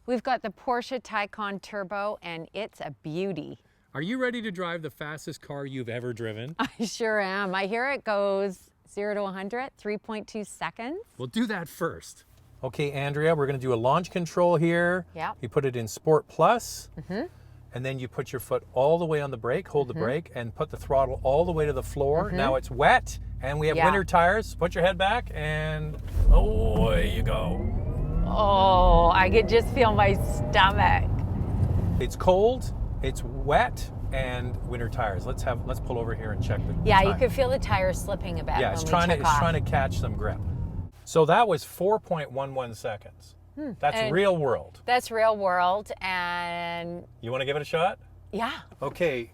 We've got the Porsche Taycan Turbo, and it's a beauty. Are you ready to drive the fastest car you've ever driven? I sure am. I hear it goes 0 to 100, 3.2 seconds. We'll do that first. Okay, Andrea, we're going to do a launch control here. Yeah. You put it in Sport Plus, and then you put your foot all the way on the brake, hold the brake, and put the throttle all the way to the floor. Now it's wet, and we have winter tires. Put your head back, and away you go. Oh, I could just feel my stomach. It's cold, it's wet, and winter tires. Let's pull over here and check the Yeah, time. you could feel the tires slipping a bit. Yeah, when it's we trying took off. to catch some grip. So that was 4.11 seconds. That's And real world. That's real world, and You want to give it a shot? yeah. Okay,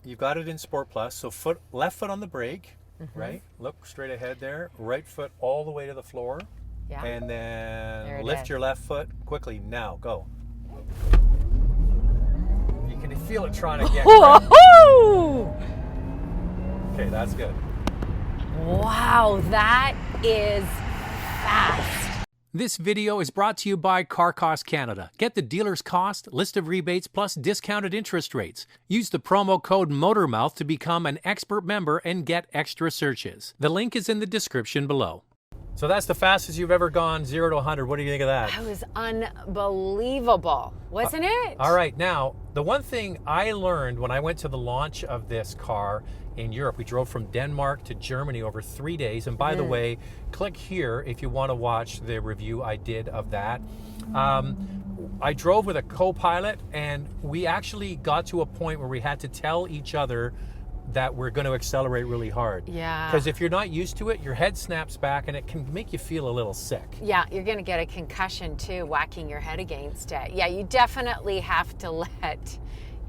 you've got it in Sport Plus. So left foot on the brake, right? Look straight ahead there. Right foot all the way to the floor. Yeah. And There then it lift is. your left foot quickly. Now, go. You can feel it trying to get grip. Woohoo! Okay, that's good. Wow, that is fast. This video is brought to you by Car Cost Canada. Get the dealer's cost, list of rebates, plus discounted interest rates. Use the promo code MOTORMOUTH to become an expert member and get extra searches. The link is in the description below. So that's the fastest you've ever gone, 0 to 100. What do you think of that? That was unbelievable, wasn't it? All right, now, the one thing I learned when I went to the launch of this car in Europe, we drove from Denmark to Germany over 3 days. And by the way, click here if you want to watch the review I did of that. I drove with a co-pilot, and we actually got to a point where we had to tell each other that we're going to accelerate really hard. Yeah. Because if you're not used to it, your head snaps back and it can make you feel a little sick. Yeah, you're going to get a concussion too, whacking your head against it. Yeah, you definitely have to let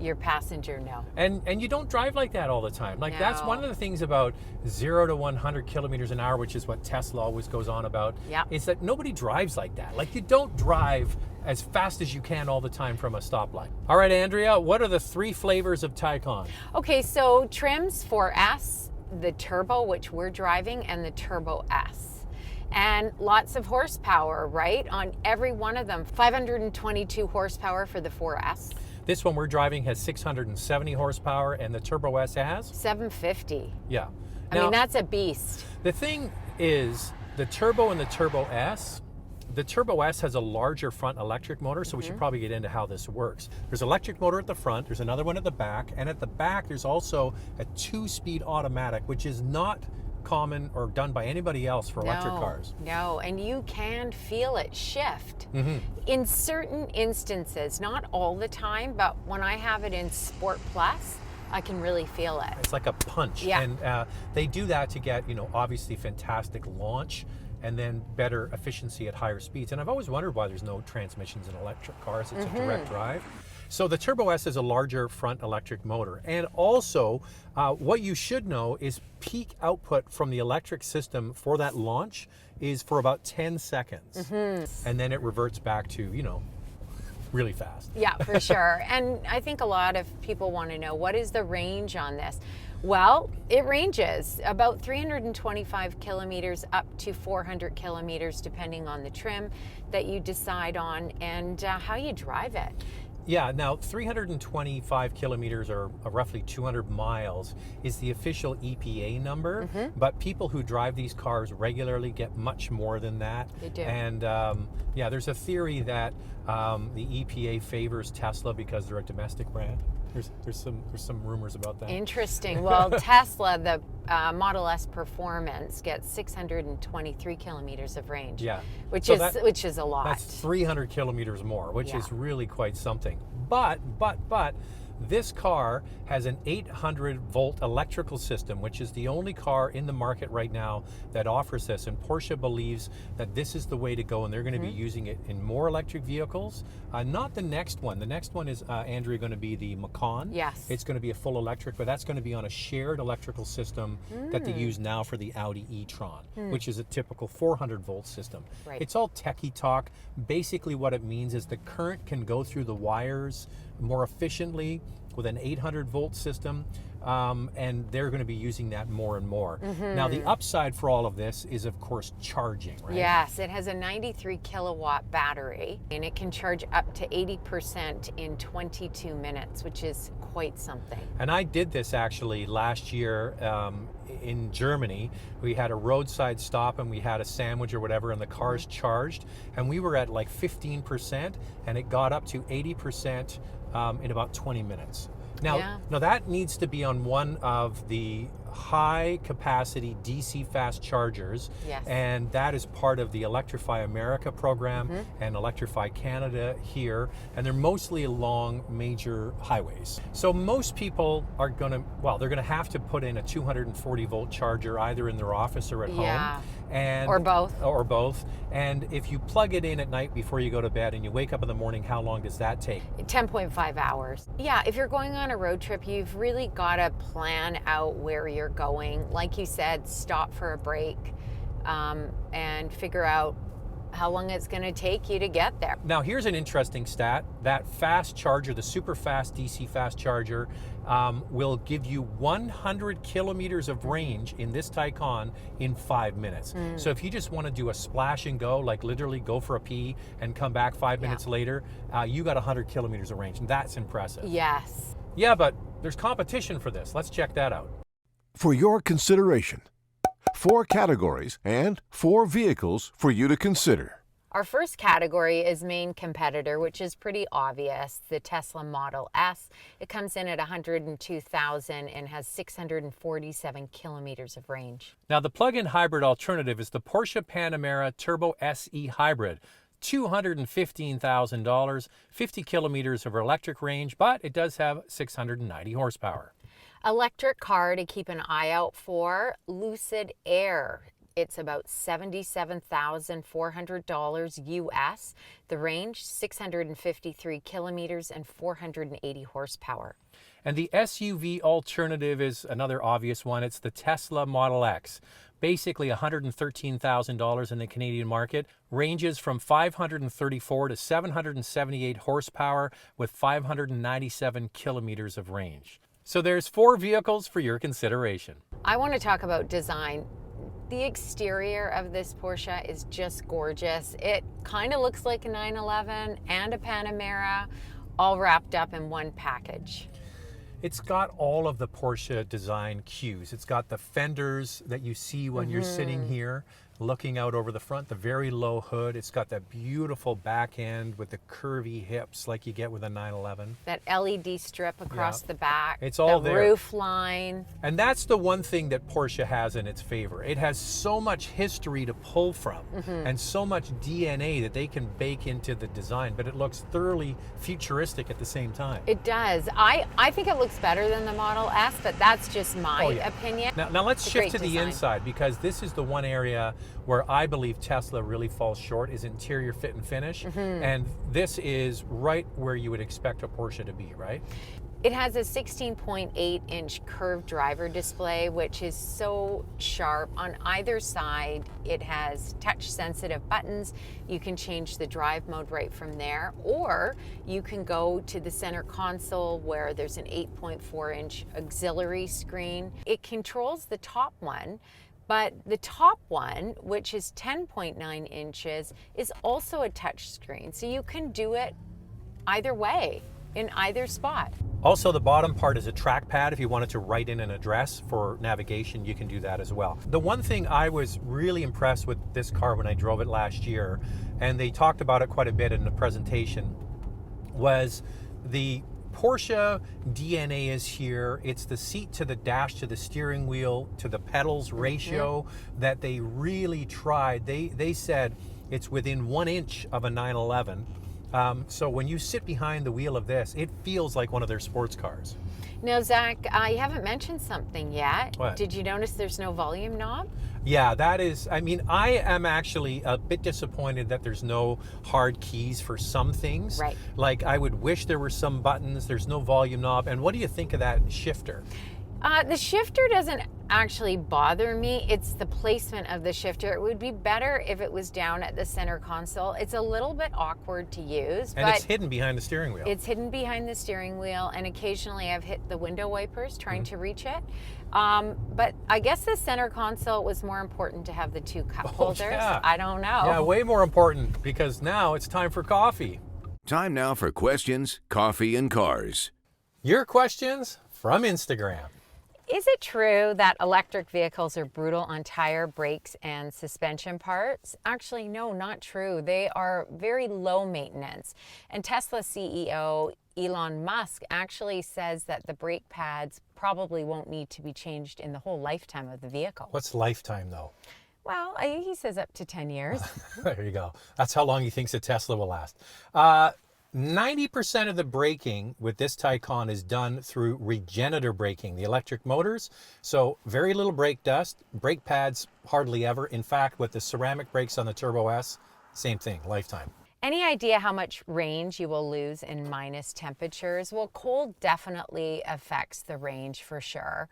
your passenger know. And you don't drive like that all the time. Like that's one of the things about 0 to 100 kilometers an hour, which is what Tesla always goes on about, is that nobody drives like that. Like you don't drive as fast as you can all the time from a stoplight. All right, Andrea, what are the 3 flavors of Taycan? Okay, so trims for S, the Turbo, which we're driving, and the Turbo S. And lots of horsepower, right? On every one of them. 522 horsepower for the 4S. This one we're driving has 670 horsepower, and the Turbo S has? 750. Yeah. I mean, that's a beast. The thing is, the Turbo and the Turbo S, the Turbo S has a larger front electric motor, so we should probably get into how this works. There's an electric motor at the front, there's another one at the back, and at the back there's also a 2-speed automatic, which is not common or done by anybody else for electric cars. No, and you can feel it shift. In certain instances, not all the time, but when I have it in Sport Plus, I can really feel it. It's like a punch. Yeah. And they do that to get, obviously fantastic launch and then better efficiency at higher speeds. And I've always wondered why there's no transmissions in electric cars. It's a direct drive. So the Turbo S is a larger front electric motor. And also, what you should know is peak output from the electric system for that launch is for about 10 seconds. And then it reverts back to, really fast. Yeah, for sure. And I think a lot of people want to know, what is the range on this? Well, it ranges about 325 kilometers up to 400 kilometers, depending on the trim that you decide on and how you drive it. Yeah, now 325 kilometers or roughly 200 miles is the official EPA number, but people who drive these cars regularly get much more than that. They do. And yeah, there's a theory that the EPA favors Tesla because they're a domestic brand. There's some rumors about that. Interesting. Well, Tesla, the Model S Performance gets 623 kilometers of range. Yeah. Which So is a lot. That's 300 kilometers more, which is really quite something. But this car has an 800-volt electrical system, which is the only car in the market right now that offers this. And Porsche believes that this is the way to go, and they're going to be using it in more electric vehicles. Not the next one. The next one is, Andrea, going to be the Macan. Yes. It's going to be a full electric, but that's going to be on a shared electrical system that they use now for the Audi e-tron, which is a typical 400-volt system. Right. It's all techie talk. Basically what it means is the current can go through the wires more efficiently with an 800-volt system. and they're going to be using that more and more. Now, the upside for all of this is, of course, charging, right? Yes, it has a 93 kilowatt battery, and it can charge up to 80% in 22 minutes, which is quite something. And I did this actually last year in Germany. We had a roadside stop and we had a sandwich or whatever, and the car's charged, and we were at like 15%, and it got up to 80% in about 20 minutes. Now that needs to be on one of the high capacity DC fast chargers, and that is part of the Electrify America program and Electrify Canada here, and they're mostly along major highways. So most people are gonna, well, they're gonna have to put in a 240 volt charger either in their office or at home. And or both. And if you plug it in at night before you go to bed and you wake up in the morning, how long does that take? 10.5 hours. Yeah, if you're going on a road trip, you've really got to plan out where you're going. Like you said, stop for a break and figure out how long it's going to take you to get there. Now, here's an interesting stat. That fast charger, the super fast DC fast charger, will give you 100 kilometers of range in this Taycan in 5 minutes. So if you just want to do a splash and go, like literally go for a pee and come back 5 minutes later, you got 100 kilometers of range, and that's impressive. Yes. Yeah, but there's competition for this. Let's check that out. For your consideration, 4 categories and 4 vehicles for you to consider. Our first category is main competitor, which is pretty obvious, the Tesla Model S. It comes in at $102,000 and has 647 kilometers of range. Now, the plug-in hybrid alternative is the Porsche Panamera Turbo SE Hybrid. $215,000, 50 kilometers of electric range, but it does have 690 horsepower. Electric car to keep an eye out for, Lucid Air. It's about $77,400 US. The range, 653 kilometers and 480 horsepower. And the SUV alternative is another obvious one. It's the Tesla Model X. Basically $113,000 in the Canadian market. Ranges from 534 to 778 horsepower with 597 kilometers of range. So there's 4 vehicles for your consideration. I want to talk about design. The exterior of this Porsche is just gorgeous. It kind of looks like a 911 and a Panamera all wrapped up in one package. It's got all of the Porsche design cues. It's got the fenders that you see when you're sitting here looking out over the front, the very low hood. It's got that beautiful back end with the curvy hips like you get with a 911. That LED strip across the back. It's all the there. Roof line. And that's the one thing that Porsche has in its favor. It has so much history to pull from and so much DNA that they can bake into the design, but it looks thoroughly futuristic at the same time. It does. I think it looks better than the Model S, but that's just my opinion. Now let's shift to the design. inside, because this is the one area where I believe Tesla really falls short, is interior fit and finish. And this is right where you would expect a Porsche to be, right? It has a 16.8-inch curved driver display, which is so sharp. On either side, it has touch-sensitive buttons. You can change the drive mode right from there, or you can go to the center console where there's an 8.4-inch auxiliary screen. It controls the top one, but the top one, which is 10.9 inches, is also a touch screen. So you can do it either way, in either spot. Also, the bottom part is a trackpad. If you wanted to write in an address for navigation, you can do that as well. The one thing I was really impressed with this car when I drove it last year, and they talked about it quite a bit in the presentation, was the Porsche DNA is here. It's the seat to the dash to the steering wheel to the pedals ratio that they really tried. They said it's within 1 inch of a 911. So when you sit behind the wheel of this, it feels like one of their sports cars. Now, Zach, you haven't mentioned something yet. What? Did you notice there's no volume knob? Yeah, that is, I mean, I am actually a bit disappointed that there's no hard keys for some things. Right. Like, I would wish there were some buttons. There's no volume knob. And what do you think of that shifter? The shifter doesn't actually bother me. It's the placement of the shifter. It would be better if it was down at the center console. It's a little bit awkward to use, And but it's hidden behind the steering wheel. it's hidden behind the steering wheel, and occasionally I've hit the window wipers trying to reach it. But I guess the center console was more important to have the two cup holders. Yeah. I don't know. Yeah, way more important, because now it's time for coffee. Time now for questions, coffee, and cars. Your questions from Instagram. Is it true that electric vehicles are brutal on tire, brakes, and suspension parts? Actually, no, not true. They are very low maintenance. And Tesla CEO Elon Musk actually says that the brake pads probably won't need to be changed in the whole lifetime of the vehicle. What's lifetime, though? Well, he says up to 10 years. There you go. That's how long he thinks a Tesla will last. 90% of the braking with this Taycan is done through regenerative braking, the electric motors. So very little brake dust, brake pads hardly ever. In fact, with the ceramic brakes on the Turbo S, same thing, lifetime. Any idea how much range you will lose in minus temperatures? Well, cold definitely affects the range for sure.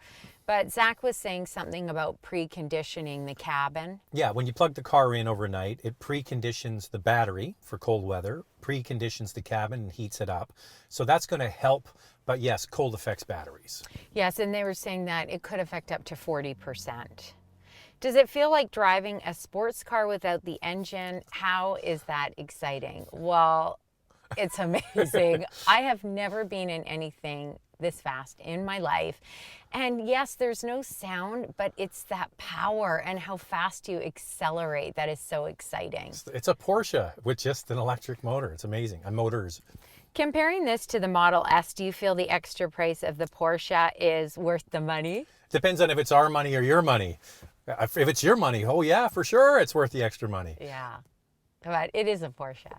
But Zach was saying something about preconditioning the cabin. Yeah, when you plug the car in overnight, it preconditions the battery for cold weather, preconditions the cabin and heats it up. So that's going to help. But yes, cold affects batteries. Yes, and they were saying that it could affect up to 40%. Does it feel like driving a sports car without the engine? How is that exciting? Well, it's amazing. I have never been in anything this fast in my life. And yes, there's no sound, but it's that power and how fast you accelerate that is so exciting. It's a Porsche with just an electric motor. It's amazing. And motors. Comparing this to the Model S, do you feel the extra price of the Porsche is worth the money? Depends on if it's our money or your money. If it's your money, oh yeah, for sure, it's worth the extra money. Yeah, but it is a Porsche.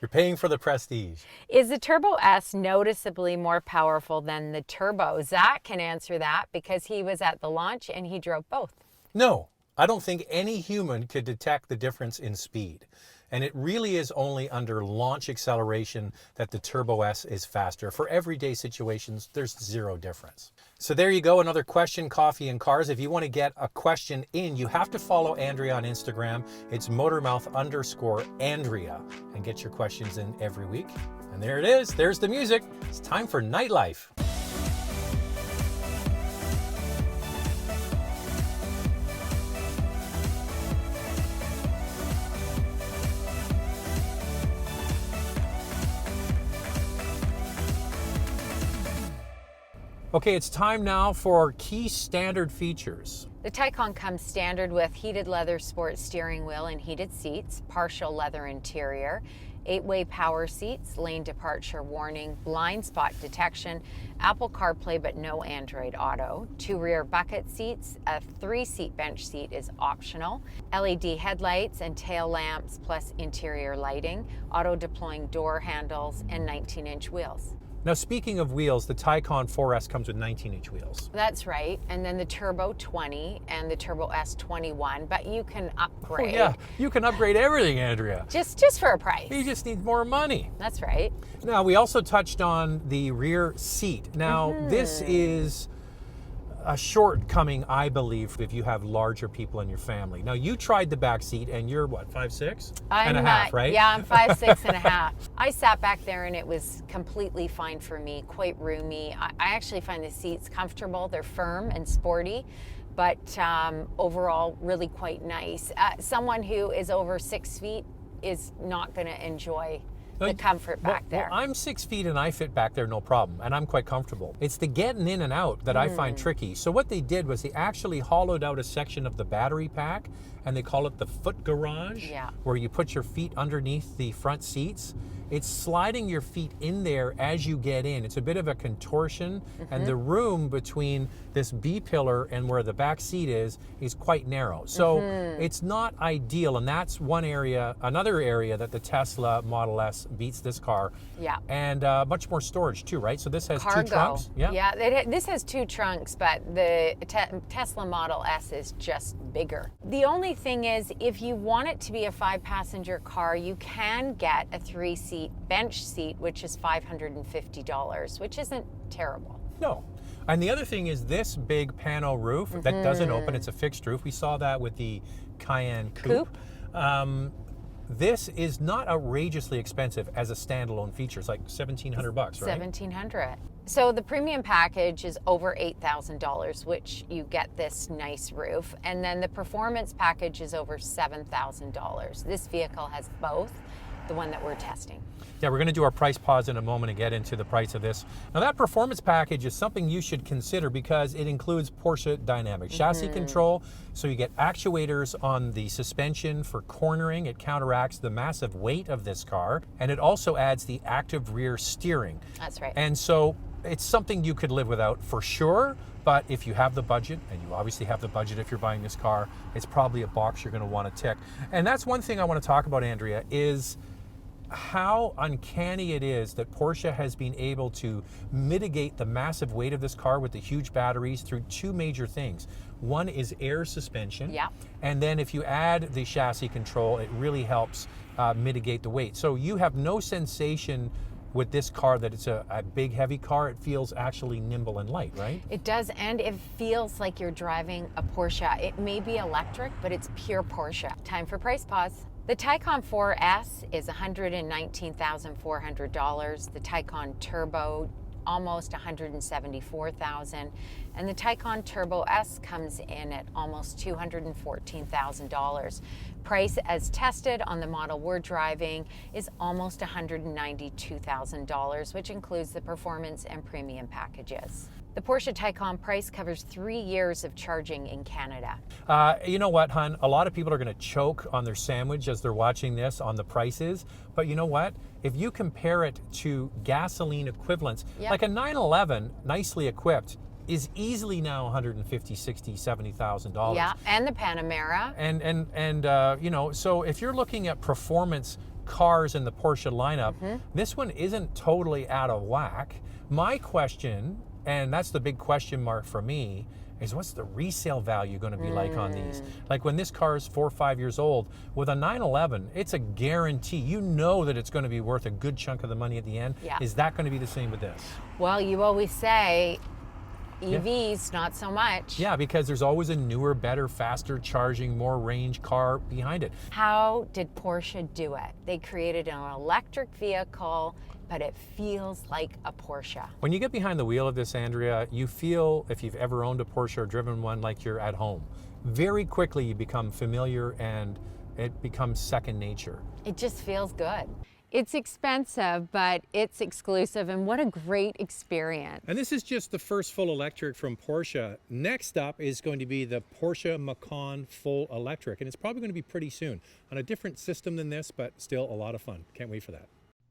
You're paying for the prestige. Is the Turbo S noticeably more powerful than the Turbo? Zach can answer that because he was at the launch and he drove both. No, I don't think any human could detect the difference in speed. And it really is only under launch acceleration that the Turbo S is faster. For everyday situations, there's zero difference. So there you go, another question, coffee, and cars. If you want to get a question in, you have to follow Andrea on Instagram. It's motormouth_Andrea, and get your questions in every week. And there it is. There's the music. It's time for Nightlife. Okay, it's time now for key standard features. The Taycan comes standard with heated leather sports steering wheel and heated seats, partial leather interior, 8-way power seats, lane departure warning, blind spot detection, Apple CarPlay but no Android Auto, 2 rear bucket seats, a 3-seat bench seat is optional, LED headlights and tail lamps plus interior lighting, auto deploying door handles, and 19-inch wheels. Now, speaking of wheels, the Taycan 4S comes with 19-inch wheels. That's right, and then the Turbo 20 and the Turbo S 21, but you can upgrade. Oh yeah, you can upgrade everything, Andrea. Just for a price. You just need more money. That's right. Now, we also touched on the rear seat. Now, this is a shortcoming, I believe, if you have larger people in your family. Now, you tried the back seat, and you're what, 5'6" and a half, right? Yeah, I'm 5'6" and a half. I sat back there, and it was completely fine for me, quite roomy. I actually find the seats comfortable. They're firm and sporty, but overall, really quite nice. Someone who is over 6 feet is not going to enjoy the comfort back there. Well, I'm 6 feet and I fit back there no problem, and I'm quite comfortable. It's the getting in and out that I find tricky. So what they did was they actually hollowed out a section of the battery pack, and they call it the foot garage, where you put your feet underneath the front seats. It's sliding your feet in there as you get in. It's a bit of a contortion, and the room between this B-pillar and where the back seat is quite narrow. So it's not ideal, and that's one area, another area that the Tesla Model S beats this car. Yeah. And much more storage too, right? So this has Cargo. 2 trunks. Yeah, this has 2 trunks, but the Tesla Model S is just bigger. The only thing is, if you want it to be a 5-passenger car, you can get a 3-seat bench seat, which is $550, which isn't terrible. No. And the other thing is this big pano roof that doesn't open. It's a fixed roof. We saw that with the Cayenne Coupe. This is not outrageously expensive as a standalone feature. It's like $1,700, right? $1,700. So the premium package is over $8,000, which you get this nice roof. And then the performance package is over $7,000. This vehicle has both, the one that we're testing. Yeah, we're going to do our price pause in a moment and get into the price of this. Now that performance package is something you should consider because it includes Porsche Dynamic Chassis Control. So you get actuators on the suspension for cornering. It counteracts the massive weight of this car. And it also adds the active rear steering. That's right. And so it's something you could live without for sure. But if you have the budget, and you obviously have the budget if you're buying this car, it's probably a box you're going to want to tick. And that's one thing I want to talk about, Andrea, is how uncanny it is that Porsche has been able to mitigate the massive weight of this car with the huge batteries through two major things. One is air suspension, and then if you add the chassis control, it really helps mitigate the weight. So you have no sensation with this car that it's a big, heavy car. It feels actually nimble and light, right? It does, and it feels like you're driving a Porsche. It may be electric, but it's pure Porsche. Time for price pause. The Taycan 4S is $119,400. The Taycan Turbo, almost $174,000. And the Taycan Turbo S comes in at almost $214,000. Price as tested on the model we're driving is almost $192,000, which includes the performance and premium packages. The Porsche Taycan price covers 3 years of charging in Canada. You know what, hon? A lot of people are going to choke on their sandwich as they're watching this on the prices. But you know what? If you compare it to gasoline equivalents, like a 911, nicely equipped, is easily now $150,000, $60,000, $70,000. Yeah, and the Panamera. And you know, so if you're looking at performance cars in the Porsche lineup, this one isn't totally out of whack. My question, and that's the big question mark for me, is what's the resale value going to be like on these? Like when this car is 4 or 5 years old, with a 911, it's a guarantee. You know that it's going to be worth a good chunk of the money at the end. Is that going to be the same with this? Well, you always say EVs, not so much. Yeah, because there's always a newer, better, faster charging, more range car behind it. How did Porsche do it? They created an electric vehicle, but it feels like a Porsche. When you get behind the wheel of this, Andrea, you feel, if you've ever owned a Porsche or driven one, like you're at home. Very quickly you become familiar and it becomes second nature. It just feels good. It's expensive, but it's exclusive, and what a great experience. And this is just the first full electric from Porsche. Next up is going to be the Porsche Macan full electric, and it's probably going to be pretty soon on a different system than this, but still a lot of fun. Can't wait for that.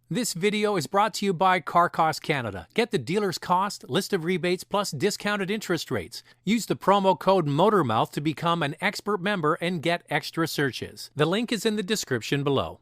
This video is brought to you by Car Cost Canada. Get the dealer's cost, list of rebates, plus discounted interest rates. Use the promo code MOTORMOUTH to become an expert member and get extra searches. The link is in the description below.